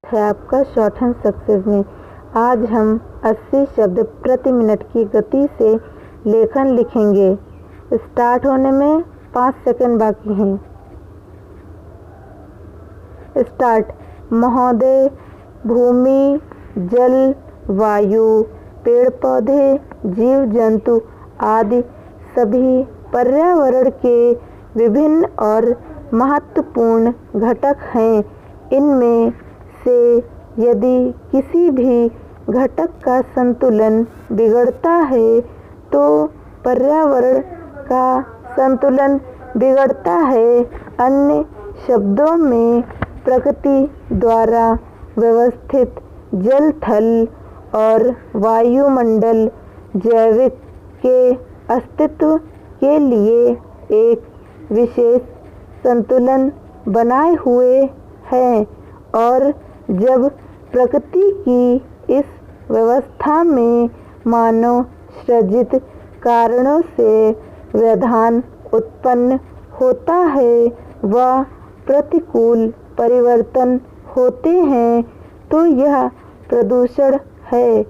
है आपका short hand success में। आज हम 80 शब्द प्रति मिनट की गति से लेखन लिखेंगे। स्टार्ट होने में 5 सेकंड बाकी हैं। स्टार्ट। महोदय, भूमि, जल, वायु, पेड़ पौधे, जीव जंतु आदि सभी पर्यावरण के विभिन्न और महत्वपूर्ण घटक हैं। इनमें से यदि किसी भी घटक का संतुलन बिगड़ता है तो पर्यावरण का संतुलन बिगड़ता है। अन्य शब्दों में प्रकृति द्वारा व्यवस्थित जल, थल और वायुमंडल जैविक के अस्तित्व के लिए एक विशेष संतुलन बनाए हुए हैं और जब प्रकृति की इस व्यवस्था में मानव सृजित कारणों से व्यवधान उत्पन्न होता है व प्रतिकूल परिवर्तन होते हैं तो यह प्रदूषण है।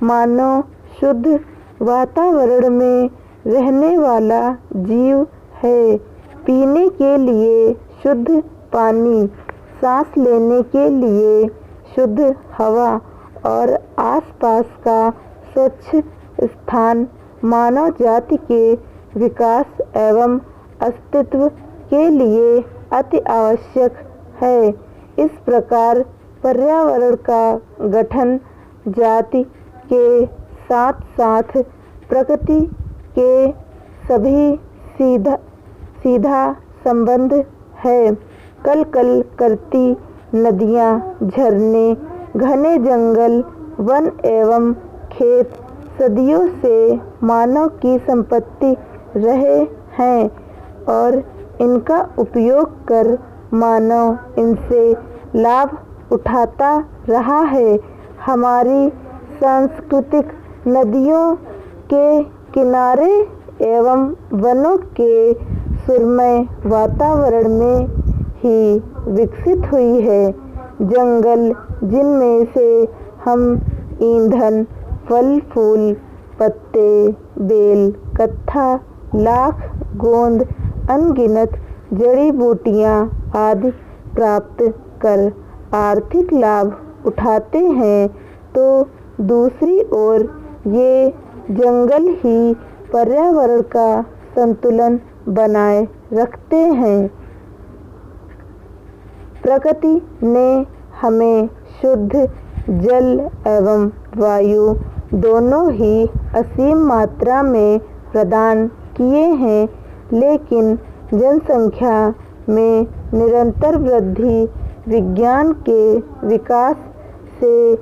मानव शुद्ध वातावरण में रहने वाला जीव है। पीने के लिए शुद्ध पानी, सांस लेने के लिए शुद्ध हवा और आसपास का स्वच्छ स्थान मानव जाति के विकास एवं अस्तित्व के लिए अति आवश्यक है। इस प्रकार पर्यावरण का गठन जाति के साथ साथ प्रकृति के सभी सीधा संबंध है। कल कल करती नदियाँ, झरने, घने जंगल, वन एवं खेत सदियों से मानव की संपत्ति रहे हैं और इनका उपयोग कर मानव इनसे लाभ उठाता रहा है। हमारी सांस्कृतिक नदियों के किनारे एवं वनों के सुरमय वातावरण में ही विकसित हुई है। जंगल जिनमें से हम ईंधन, फल फूल, पत्ते, बेल, कत्था, लाख, गोंद, अनगिनत जड़ी बूटियाँ आदि प्राप्त कर आर्थिक लाभ उठाते हैं तो दूसरी ओर ये जंगल ही पर्यावरण का संतुलन बनाए रखते हैं। प्रकृति ने हमें शुद्ध जल एवं वायु दोनों ही असीम मात्रा में प्रदान किए हैं, लेकिन जनसंख्या में निरंतर वृद्धि, विज्ञान के विकास से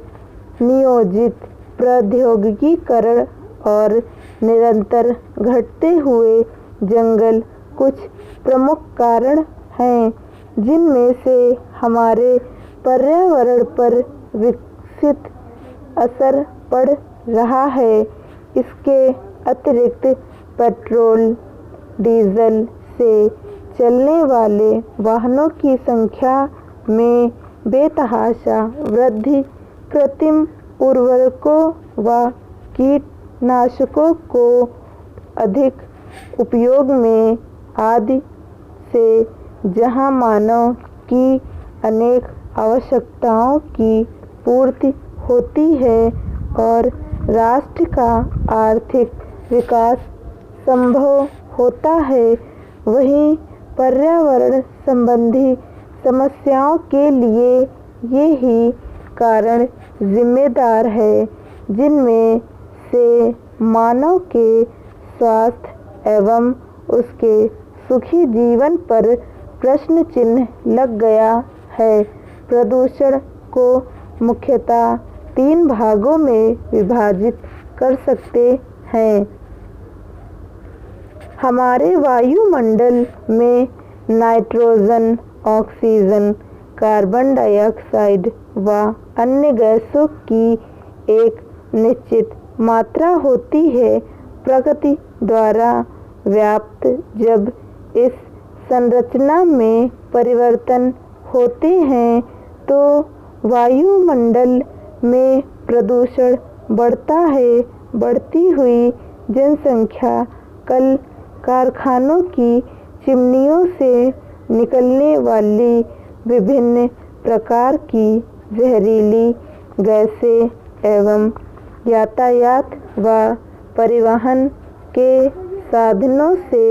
नियोजित प्रौद्योगिकीकरण और निरंतर घटते हुए जंगल कुछ प्रमुख कारण हैं जिनमें से हमारे पर्यावरण पर विकसित असर पड़ रहा है। इसके अतिरिक्त पेट्रोल, डीजल से चलने वाले वाहनों की संख्या में बेतहाशा वृद्धि, कृत्रिम उर्वरकों व कीटनाशकों को अधिक उपयोग में आदि से जहां मानव की अनेक आवश्यकताओं की पूर्ति होती है और राष्ट्र का आर्थिक विकास संभव होता है, वहीं पर्यावरण संबंधी समस्याओं के लिए ये ही कारण जिम्मेदार है जिनमें से मानव के स्वास्थ्य एवं उसके सुखी जीवन पर प्रश्न चिन्ह लग गया है। प्रदूषण को मुख्यतः 3 भागों में विभाजित कर सकते हैं। हमारे वायुमंडल में नाइट्रोजन, ऑक्सीजन, कार्बन डाइऑक्साइड व अन्य गैसों की एक निश्चित मात्रा होती है। प्रकृति द्वारा व्याप्त जब इस संरचना में परिवर्तन होते हैं तो वायुमंडल में प्रदूषण बढ़ता है। बढ़ती हुई जनसंख्या, कल कारखानों की चिमनियों से निकलने वाली विभिन्न प्रकार की जहरीली गैसें एवं यातायात व परिवहन के साधनों से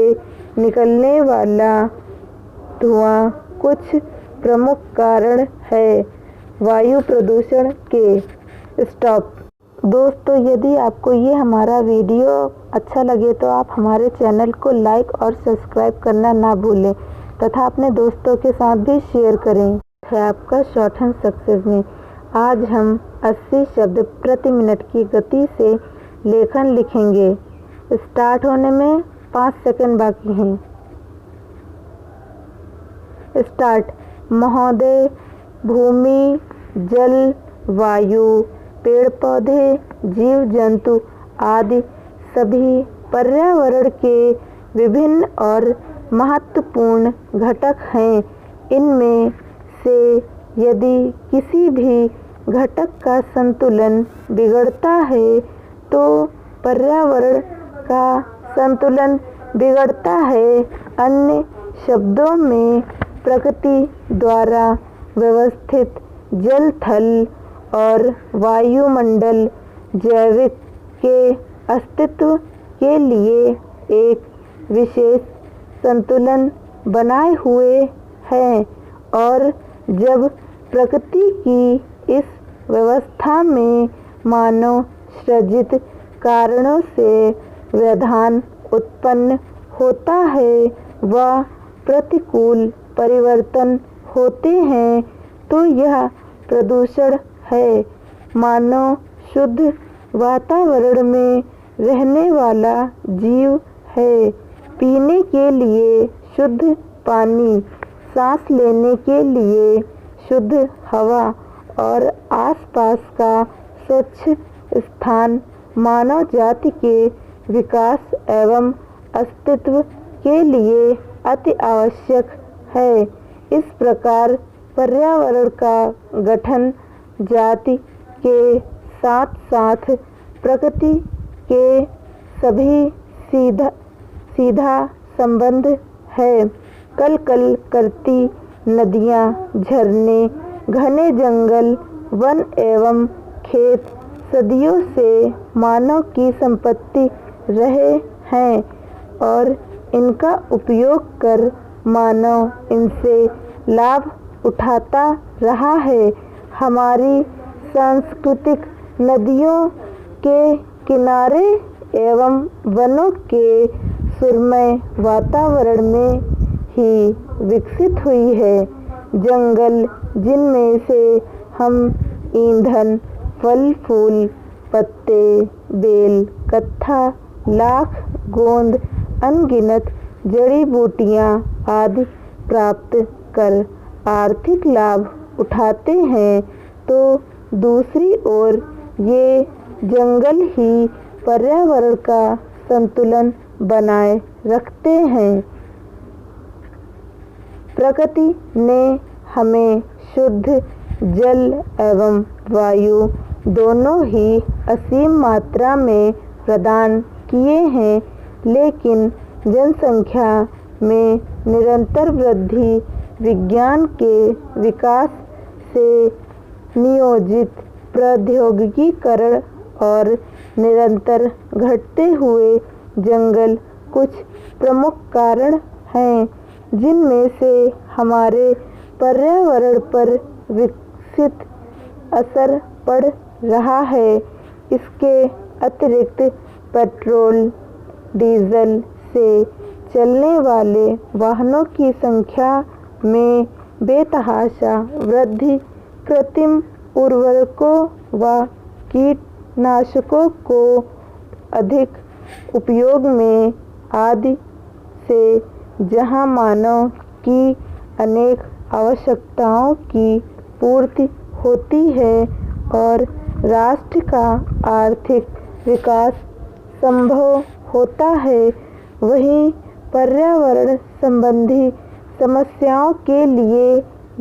निकलने वाला धुआं कुछ प्रमुख कारण है वायु प्रदूषण के। स्टॉप। दोस्तों, यदि आपको ये हमारा वीडियो अच्छा लगे तो आप हमारे चैनल को लाइक और सब्सक्राइब करना ना भूलें तथा अपने दोस्तों के साथ भी शेयर करें। है आपका शॉर्टहैंड सक्सेस में आज हम 80 शब्द प्रति मिनट की गति से लेखन लिखेंगे। स्टार्ट होने में 5 सेकंड बाकी हैं। स्टार्ट। महोदय, भूमि, जल, वायु, पेड़ पौधे, जीव जंतु आदि सभी पर्यावरण के विभिन्न और महत्वपूर्ण घटक हैं। इनमें से यदि किसी भी घटक का संतुलन बिगड़ता है तो पर्यावरण का संतुलन बिगड़ता है। अन्य शब्दों में प्रकृति द्वारा व्यवस्थित जल, थल और वायुमंडल जैविक के अस्तित्व के लिए एक विशेष संतुलन बनाए हुए हैं और जब प्रकृति की इस व्यवस्था में मानव सृजित कारणों से व्यवधान उत्पन्न होता है व प्रतिकूल परिवर्तन होते हैं तो यह प्रदूषण है। मानव शुद्ध वातावरण में रहने वाला जीव है। पीने के लिए शुद्ध पानी, सांस लेने के लिए शुद्ध हवा और आसपास का स्वच्छ स्थान मानव जाति के विकास एवं अस्तित्व के लिए अति आवश्यक है। इस प्रकार पर्यावरण का गठन जाति के साथ साथ प्रकृति के सभी सीधा संबंध है। कल कल करती नदियाँ, झरने, घने जंगल, वन एवं खेत सदियों से मानव की संपत्ति रहे हैं और इनका उपयोग कर मानव इनसे लाभ उठाता रहा है। हमारी सांस्कृतिक नदियों के किनारे एवं वनों के सुरमय वातावरण में ही विकसित हुई है। जंगल जिनमें से हम ईंधन, फल फूल, पत्ते, बेल, कत्था, लाख, गोंद, अनगिनत जड़ी बूटियाँ आदि प्राप्त कर आर्थिक लाभ उठाते हैं तो दूसरी ओर ये जंगल ही पर्यावरण का संतुलन बनाए रखते हैं। प्रकृति ने हमें शुद्ध जल एवं वायु दोनों ही असीम मात्रा में प्रदान किए हैं, लेकिन जनसंख्या में निरंतर वृद्धि, विज्ञान के विकास से नियोजित प्रौद्योगिकीकरण और निरंतर घटते हुए जंगल कुछ प्रमुख कारण हैं जिनमें से हमारे पर्यावरण पर विकसित असर पड़ रहा है। इसके अतिरिक्त पेट्रोल, डीजल से चलने वाले वाहनों की संख्या में बेतहाशा वृद्धि, कृत्रिम उर्वरकों व कीटनाशकों को अधिक उपयोग में आदि से जहां मानव की अनेक आवश्यकताओं की पूर्ति होती है और राष्ट्र का आर्थिक विकास संभव होता है, वहीं पर्यावरण संबंधी समस्याओं के लिए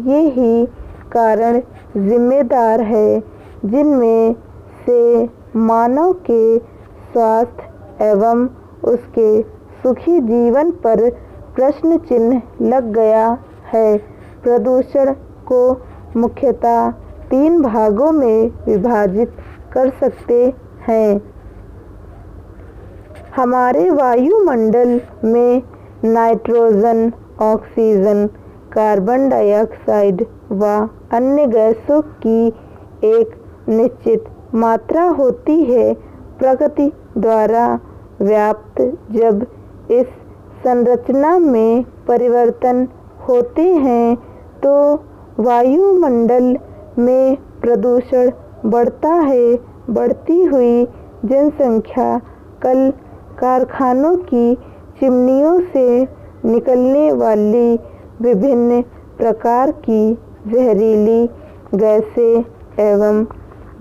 ये ही कारण जिम्मेदार है, जिनमें से मानव के स्वास्थ्य एवं उसके सुखी जीवन पर प्रश्न चिन्ह लग गया है। प्रदूषण को मुख्यतः 3 भागों में विभाजित कर सकते हैं। हमारे वायुमंडल में नाइट्रोजन, ऑक्सीजन, कार्बन डाइऑक्साइड व अन्य गैसों की एक निश्चित मात्रा होती है। प्रकृति द्वारा व्याप्त जब इस संरचना में परिवर्तन होते हैं तो वायुमंडल में प्रदूषण बढ़ता है। बढ़ती हुई जनसंख्या कल कारखानों की चिमनियों से निकलने वाली विभिन्न प्रकार की जहरीली गैसें एवं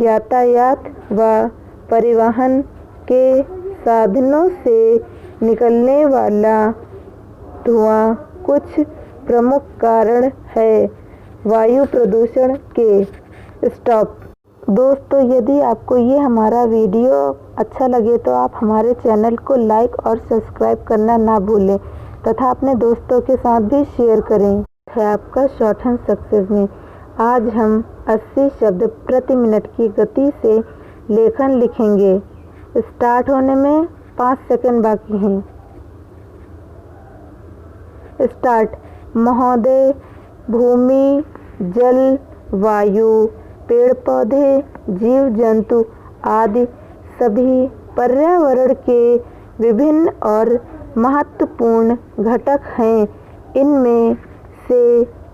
यातायात व परिवहन के साधनों से निकलने वाला धुआं कुछ प्रमुख कारण है वायु प्रदूषण के। स्टॉप। दोस्तों, यदि आपको ये हमारा वीडियो अच्छा लगे तो आप हमारे चैनल को लाइक और सब्सक्राइब करना ना भूलें तथा अपने दोस्तों के साथ भी शेयर करें। है आपका शॉर्टहैंड सक्सेस में आज हम 80 शब्द प्रति मिनट की गति से लेखन लिखेंगे। स्टार्ट होने में 5 सेकंड बाकी हैं। स्टार्ट। महोदय, भूमि, जल, वायु, पेड़ पौधे, जीव जंतु आदि सभी पर्यावरण के विभिन्न और महत्वपूर्ण घटक हैं। इनमें से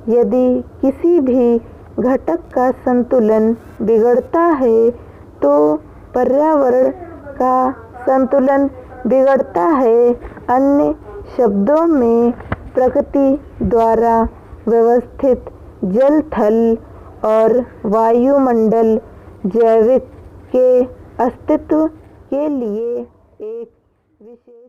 यदि किसी भी घटक का संतुलन बिगड़ता है तो पर्यावरण का संतुलन बिगड़ता है। अन्य शब्दों में प्रकृति द्वारा व्यवस्थित जल, थल और वायुमंडल जैविक के अस्तित्व के लिए एक विशेष